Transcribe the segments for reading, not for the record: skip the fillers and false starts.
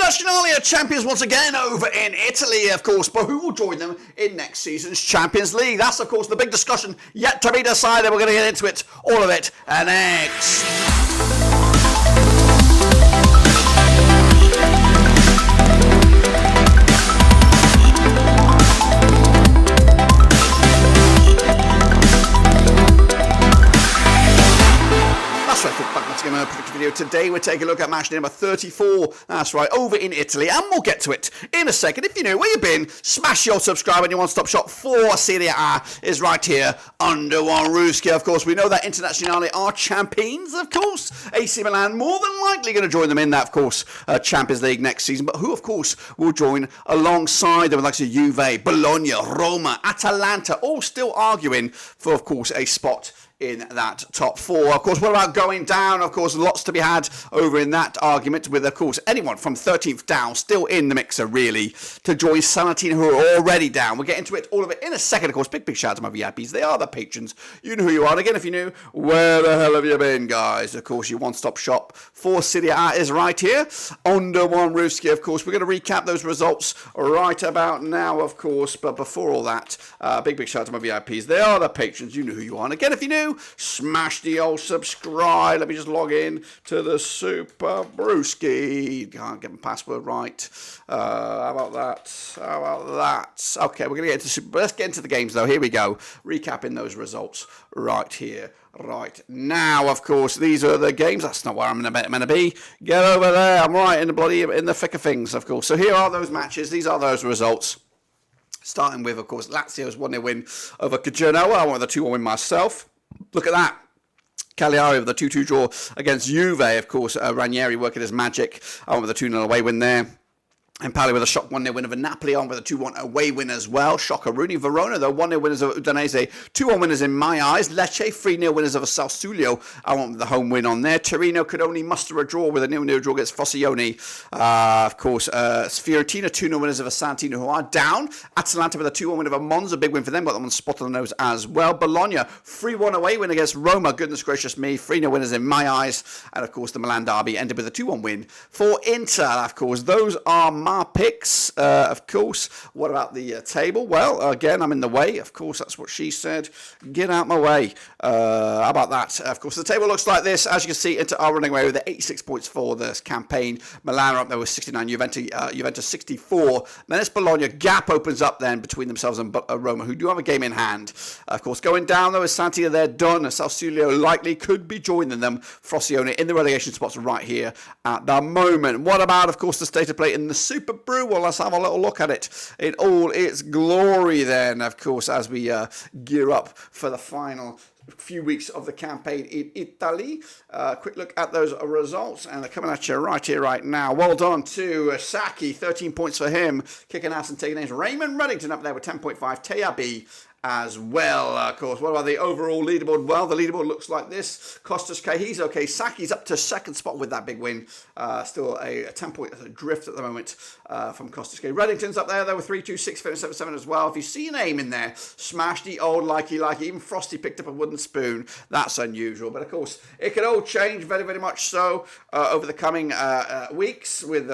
Internazionale are champions once again over in Italy, of course, but who will join them in next season's Champions League? That's, of course, the big discussion yet to be decided. We're going to get into it, all of it, next. A predictive video. Today we're taking a look at match number 34, that's right, over in Italy, and we'll get to it in a second. If you know where you've been, smash your subscribe, and your one-stop shop for Serie A is right here under one roof. Of course, we know that Internazionale are champions, of course. AC Milan more than likely going to join them in that, of course, Champions League next season, but who, of course, will join alongside them, like Juve, Bologna, Roma, Atalanta, all still arguing for, of course, a spot in that top four. Of course, what about going down? Of course, lots to be had over in that argument with, of course, anyone from 13th down still in the mixer, really, to join Salernitana, who are already down. We'll get into it, all of it, in a second. Of course, big shout out to my VIPs. They are the patrons. You know who you are. And again, if you knew, where the hell have you been, guys? Of course, your one-stop shop for Serie A is right here under one roof. Of course, we're going to recap those results right about now, of course. But before all that, big shout out to my VIPs. They are the patrons. You know who you are. And again, if you knew, smash the old subscribe. Let me just log in to the Super Brewski. Can't get my password right. How about that? Okay, we're going to get into Super. Let's get into the games, though. Here we go. Recapping those results right here, right now. Of course, these are the games. That's not where I'm meant to be. Get over there. I'm right in the thick of things, of course. So here are those matches. These are those results. Starting with, of course, Lazio's 1-0 win over Genoa. I wanted the 2-1 win myself. Look at that. Cagliari with a 2-2 draw against Juve. Of course, Ranieri working his magic. I went with a 2-0 away win there. And Pali with a shock 1-0 win over Napoli, on with a 2-1 away win as well. Shocker Rooney. Verona, though, 1-0 winners of Udinese, 2-1 winners in my eyes. Lecce, 3-0 winners of Sassuolo. I went with the home win on there. Torino could only muster a draw with a 0-0 draw against Frosinone. Of course, Fiorentina, 2-0 winners of Santino, who are down. Atalanta with a 2-1 win over Monza, big win for them. Got them on spot on the nose as well. Bologna, 3-1 away win against Roma. Goodness gracious me, 3-0 winners in my eyes. And, of course, the Milan derby ended with a 2-1 win for Inter. Of course, those are my picks, of course. What about the table? Well, again, I'm in the way. Of course, that's what she said. Get out my way. How about that? Of course, the table looks like this. As you can see, Inter are running away with 86 points for this campaign. Milan are up there with 69. Juventus 64. Then it's Bologna. Gap opens up then between themselves and Roma, who do have a game in hand. Of course, going down, though, is Santina. They're done. Sassuolo likely could be joining them. Frosinone in the relegation spots right here at the moment. What about, of course, the state of play in the Super Brew? Well, let's have a little look at it in all its glory then, of course, as we gear up for the final few weeks of the campaign in Italy. Quick look at those results, and they're coming at you right here, right now. Well done to Saki, 13 points for him, kicking ass and taking names. Raymond Reddington up there with 10.5, Teabi as well, of course. What about the overall leaderboard? Well, the leaderboard looks like this. Costas K, he's okay. Saki's up to second spot with that big win. Still a 10-point drift at the moment from Costas K. Reddington's up there, though, with 3-2-6, 7-7 as well. If you see a name in there, smash the old likey. Even Frosty picked up a wooden spoon. That's unusual. But, of course, it could all change very, very much so over the coming weeks, with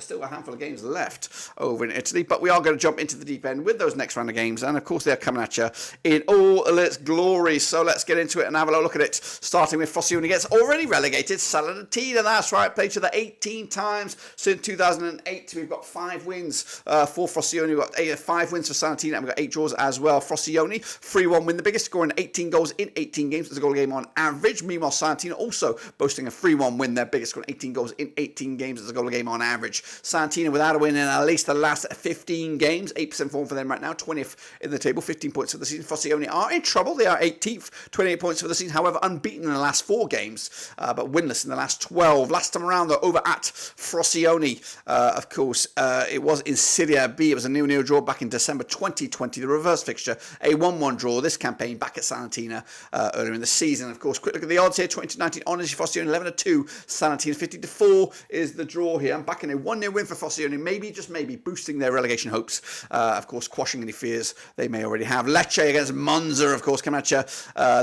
still a handful of games left over in Italy. But we are going to jump into the deep end with those next round of games. And, of course, they're coming at you in all its glory. So let's get into it and have a look at it. Starting with Frosinone gets already relegated. Salernitana, that's right, played each other 18 times since 2008. We've got 5 wins for Frosinone. We've got 5 wins for Salernitana, and we've got 8 draws as well. Frosinone, 3-1 win, the biggest score in 18 goals in 18 games. There's a goal a game on average. Meanwhile, Salernitana also boasting a 3-1 win, their biggest score in 18 goals in 18 games. There's a goal a game on average. Salernitana without a win in at least the last 15 games. 8% form for them right now, 20th in the table. 15 points for the season. Frosinone are in trouble. They are 18th, 28 points for the season. However, unbeaten in the last 4 games, but winless in the last 12. Last time around, though, over at Frosinone, of course, it was in Serie B. It was a 0-0 draw back in December 2020. The reverse fixture, a 1-1 draw this campaign back at Salernitana earlier in the season. Of course, quick look at the odds here. 2019 Honors Frosinone 11-2. Salernitana 50-4 is the draw here. I'm backing a 1-0 win for Frosinone. Maybe, just maybe, boosting their relegation hopes. Of course, quashing any fears they may already already have. Lecce against Monza, of course, coming at you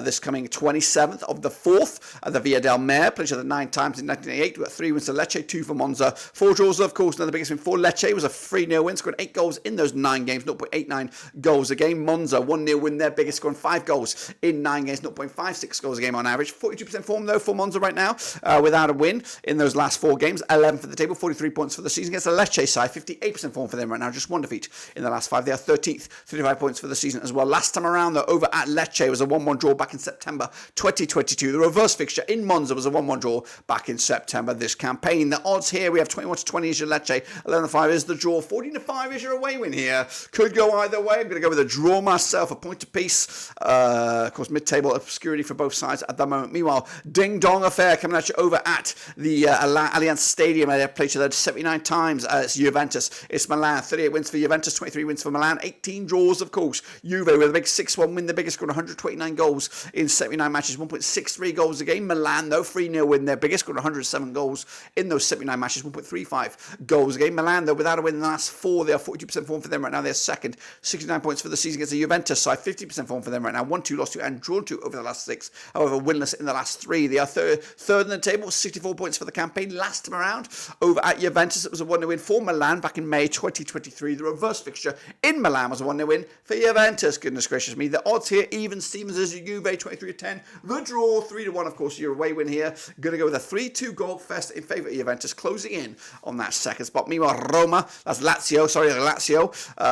this coming 27th of the 4th at the Via del Mare. Played each other 9 times in 1988. We got 3 wins for Lecce, 2 for Monza. 4 draws, of course. Another biggest win for Lecce was a 3-0 win, scored 8 goals in those 9 games, 0.89 goals a game. Monza, 1-0 win, their biggest, scoring 5 goals in 9 games, 0.56 goals a game on average. 42% form, though, for Monza right now, without a win in those last 4 games. 11 for the table, 43 points for the season against the Lecce side. 58% form for them right now, just 1 defeat in the last 5. They are 13th, 35 points for the season as well. Last time around, though, over at Lecce was a 1-1 draw back in September 2022. The reverse fixture in Monza was a 1-1 draw back in September this campaign. The odds here, we have 21-20 is your Lecce, 11-5 is the draw, 14-5 is your away win here. Could go either way. I'm going to go with a draw myself, a point apiece. Of course, mid-table obscurity for both sides at the moment. Meanwhile, ding-dong affair coming at you over at the Allianz Stadium. They have played each other 79 times. It's Juventus. It's Milan. 38 wins for Juventus, 23 wins for Milan, 18 draws, of course. Juve with a big 6-1 win, the biggest, scored 129 goals in 79 matches, 1.63 goals a game. Milan, though, 3-0 win, their biggest, scored 107 goals in those 79 matches, 1.35 goals a game. Milan, though, without a win in the last 4, they are 42% form for them right now. They're second, 69 points for the season against the Juventus side, 50% form for them right now. 1-2, lost 2, and drawn 2 over the last 6. However, winless in the last 3. They are third in the table, 64 points for the campaign. Last time around, over at Juventus, it was a 1-0 win for Milan back in May 2023. The reverse fixture in Milan was a 1-0 win for Juventus. Goodness gracious me. The odds here, even Stevens as Juve, 23-10. The draw, 3-1, of course, your away win here. Going to go with a 3-2 goal fest in favour of Juventus, closing in on that second spot. Meanwhile, Lazio,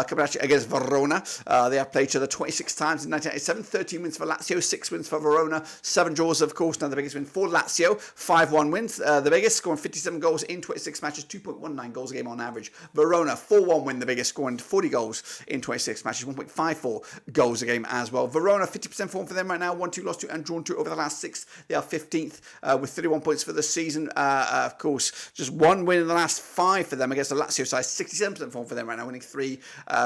coming at you against Verona. They have played each other 26 times in 1987. 13 wins for Lazio, 6 wins for Verona, 7 draws, of course. Now the biggest win for Lazio, 5-1 wins. The biggest, scoring 57 goals in 26 matches, 2.19 goals a game on average. Verona, 4-1 win, the biggest, scoring 40 goals in 26 matches, 1.54 goals a game as well. Verona, 50% form for them right now, 1-2, lost 2, and drawn 2 over the last 6. They are 15th with 31 points for the season. Of course, just 1 win in the last 5 for them against the Lazio side, 67% form for them right now, winning 3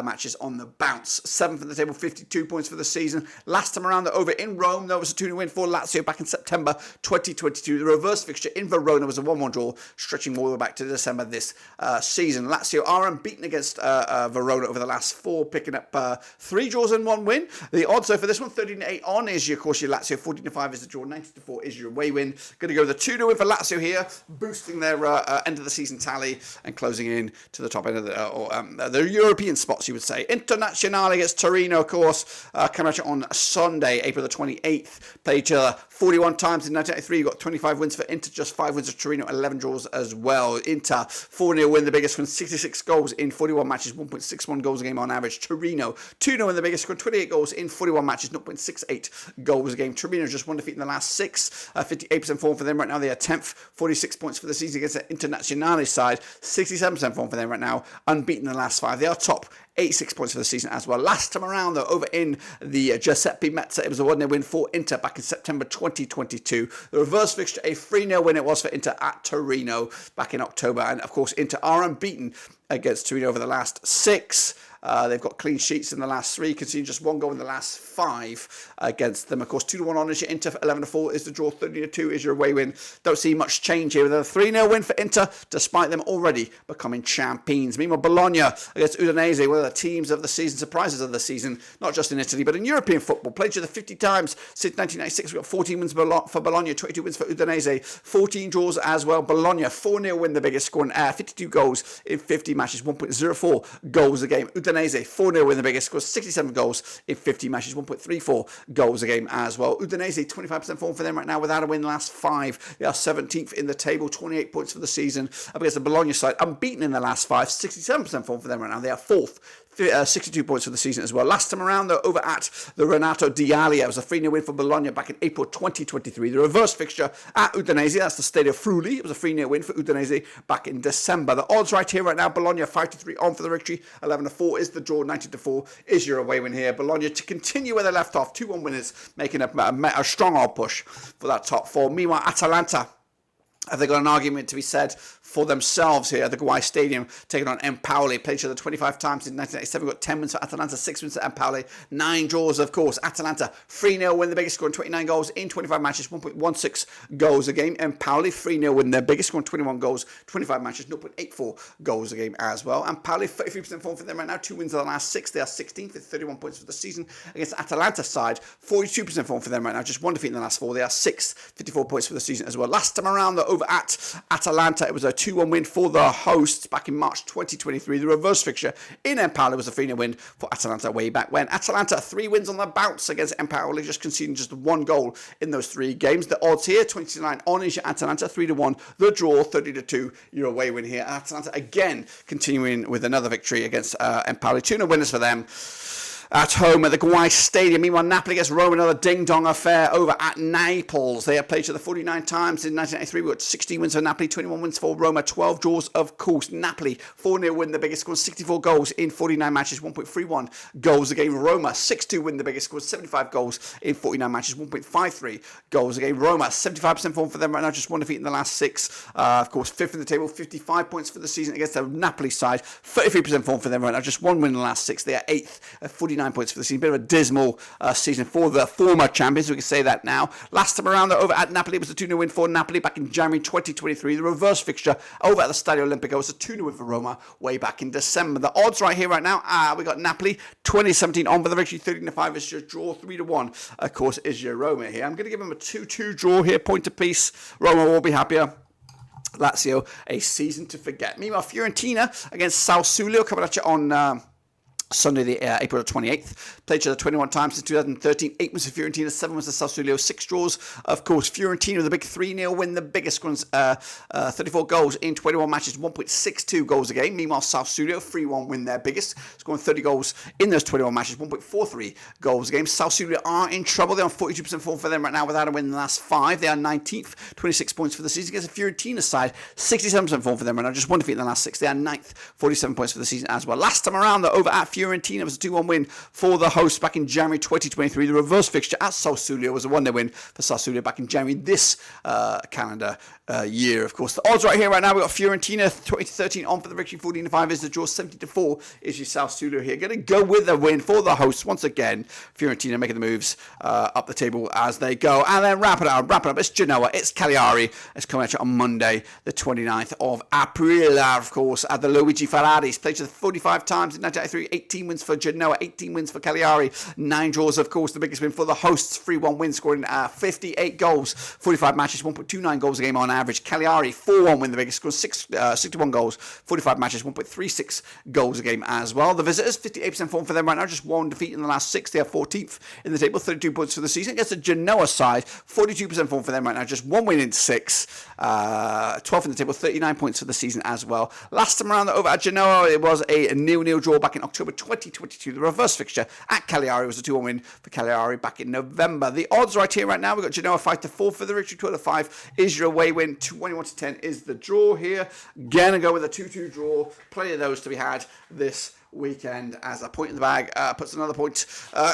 matches on the bounce. 7th at the table, 52 points for the season. Last time around, over in Rome, there was a 2-0 win for Lazio back in September 2022. The reverse fixture in Verona was a 1-1 draw, stretching all the way back to December this season. Lazio are unbeaten against Verona over the last 4, picking up 3 draws and 1 win. The odds, though, for this one, 13-8 on is your, of course, your Lazio, 14-5 is the draw, 90-4 is your away win. Going to go with a 2-0 win for Lazio here, boosting their end of the season tally and closing in to the top end of the European spots, you would say. Internazionale against Torino, of course, coming at you on Sunday, April the 28th. Played each other 41 times in 1983. You got 25 wins for Inter, just 5 wins for Torino, 11 draws as well. Inter, 4-0 win, the biggest, win 66 goals in 41 matches, 1.61 goals a game on average. Torino, 2-0 win, the biggest, scored 28 goals in 41 matches, 0.68 goals a game. Torino just 1 defeat in the last 6, 58% form for them right now. They are 10th, 46 points for the season against the Internazionale side, 67% form for them right now, unbeaten in the last 5. They are top, 86 points for the season as well. Last time around, though, over in the Giuseppe Meazza, it was a 1-0 win for Inter back in September 2022. The reverse fixture, a 3-0 win it was for Inter at Torino back in October. And, of course, Inter are unbeaten against Torino over the last 6. They've got clean sheets in the last 3, conceding just 1 goal in the last 5 against them. Of course, 2-1 on is your Inter, 11-4 is the draw, 30-2 is your away win. Don't see much change here with a 3-0 win for Inter, despite them already becoming champions. Meanwhile, Bologna against Udinese, one of the teams of the season, surprises of the season, not just in Italy, but in European football. Played each other 50 times since 1996. We've got 14 wins for Bologna, 22 wins for Udinese, 14 draws as well. Bologna, 4-0 win, the biggest, scoring 52 goals in 50 matches, 1.04 goals a game. Udinese, 4-0 win, the biggest, scores 67 goals in 50 matches, 1.34 goals a game as well. Udinese, 25% form for them right now, without a win in the last 5. They are 17th in the table, 28 points for the season. Up against the Bologna side, unbeaten in the last 5, 67% form for them right now. They are 4th. 62 points for the season as well. Last time around, though, over at the Renato Dialia, it was a 3-0 win for Bologna back in April 2023. The reverse fixture at Udinese, that's the Stadio Friuli. It was a 3-0 win for Udinese back in December. The odds right here right now, Bologna 5-3 on for the victory, 11-4 is the draw, 90-4 is your away win here. Bologna to continue where they left off, 2-1 winners, making a strong old push for that top 4. Meanwhile, Atalanta, have they got an argument to be said for themselves here at the Guay Stadium, taking on Empoli. Played each other 25 times in 1987. We've got 10 wins for Atalanta, 6 wins for Empoli, 9 draws, of course. Atalanta, 3-0 win the biggest, scoring 29 goals in 25 matches, 1.16 goals a game. Empoli, 3-0 win their biggest, scoring 21 goals, 25 matches, 0.84 goals a game as well. Empoli, 33% form for them right now, 2 wins in the last 6. They are 16th with 31 points for the season. Against Atalanta side, 42% form for them right now, just 1 defeat in the last 4. They are 6th, 54 points for the season as well. Last time around, though, over at Atalanta, it was a 2-1 win for the hosts back in March 2023. The reverse fixture in Empoli was a 3-0 win for Atalanta way back when. Atalanta, 3 wins on the bounce against Empoli, just conceding just 1 goal in those 3 games. The odds here, 29 on is your Atalanta, 3-1. The draw, 30-2. Your away win here. Atalanta again continuing with another victory against Empoli. 2-0 winners for them at home at the Guay Stadium. Meanwhile, Napoli against Rome, another ding-dong affair over at Naples. They have played each other 49 times in 1993. We've got 16 wins for Napoli, 21 wins for Roma, 12 draws, of course. Napoli, 4-0 win the biggest, scored 64 goals in 49 matches, 1.31 goals a game. Roma, 6-2 win the biggest, scored 75 goals in 49 matches, 1.53 goals a game. Roma, 75% form for them right now, just 1 defeat in the last 6. Of course, 5th in the table, 55 points for the season against the Napoli side. 33% form for them right now, just 1 win in the last 6. They are 8th at 49 points for the season. Bit of a dismal season for the former champions. We can say that now. Last time around, though, over at Napoli, it was a 2-0 win for Napoli back in January 2023. The reverse fixture over at the Stadio Olimpico was a 2-0 win for Roma way back in December. The odds right here right now, we got Napoli 2017 on for the victory, 13-5 is your draw, 3-1. Of course, is your Roma here. I'm going to give them a 2-2 draw here, point apiece. Roma will be happier. Lazio, a season to forget. Meanwhile, Fiorentina against Sassuolo coming at you on Sunday, April 28th. Played each other 21 times since 2013. 8 wins for Fiorentina, 7 wins for Sassuolo, 6 draws. Of course, Fiorentina with a big 3-0 win, the biggest ones, 34 goals in 21 matches, 1.62 goals a game. Meanwhile, Sassuolo, 3-1 win their biggest, scoring 30 goals in those 21 matches, 1.43 goals a game. Sassuolo are in trouble. They're on 42% form for them right now without a win in the last 5. They are 19th, 26 points for the season. Against the Fiorentina side, 67% form for them right now, just 1 defeat in the last 6. They are 9th, 47 points for the season as well. Last time around, though, over at Fiorentina, was a 2-1 win for the hosts back in January 2023. The reverse fixture at Sassuolo was a 1-0 win for Sassuolo back in January this calendar year. Of course, the odds right here right now, we've got Fiorentina 2013 on for the victory, 14-5 is the draw, 70-4 is your Sassuolo here. Going to go with a win for the hosts once again. Fiorentina making the moves up the table as they go. And then wrap it up. It's Genoa, it's Cagliari. It's coming at you on Monday, the 29th of April, of course, at the Luigi Ferraris. Played 45 times in 1993, 18 wins for Genoa, 18 wins for Cagliari, 9 draws, of course. The biggest win for the hosts, 3-1 win, scoring 58 goals, 45 matches, 1.29 goals a game on average. Cagliari, 4-1 win, the biggest, scored 61 goals, 45 matches, 1.36 goals a game as well. The visitors, 58% form for them right now, just 1 defeat in the last 6. They are 14th in the table, 32 points for the season. Against the Genoa side, 42% form for them right now, just 1 win in 6. 12th in the table, 39 points for the season as well. Last time around over at Genoa, it was a 0-0 draw back in October 2022. The reverse fixture at Cagliari was a 2-1 win for Cagliari back in November. The odds right here right now, we've got Genoa 5-4 for the victory, 12-5 is your away win, 21-10 is the draw here. Gonna go with a 2-2 draw. Plenty of those to be had this weekend as a point in the bag puts another point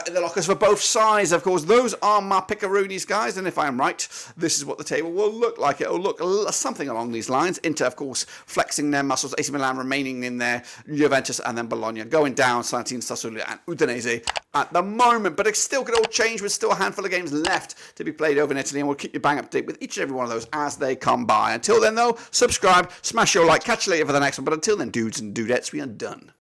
in the lockers for both sides. Of course, those are my pickaroonies, guys, and if I am right, this is what the table will look like. It will look something along these lines. Inter, of course, flexing their muscles, AC Milan remaining in there, Juventus and then Bologna going down, Salernitana, Sassuolo and Udinese at the moment, but it still could all change with still a handful of games left to be played over in Italy, and we'll keep you bang up to date with each and every one of those as they come by. Until then, though, subscribe, smash your like, catch you later for the next one, but until then, dudes and dudettes, we are done.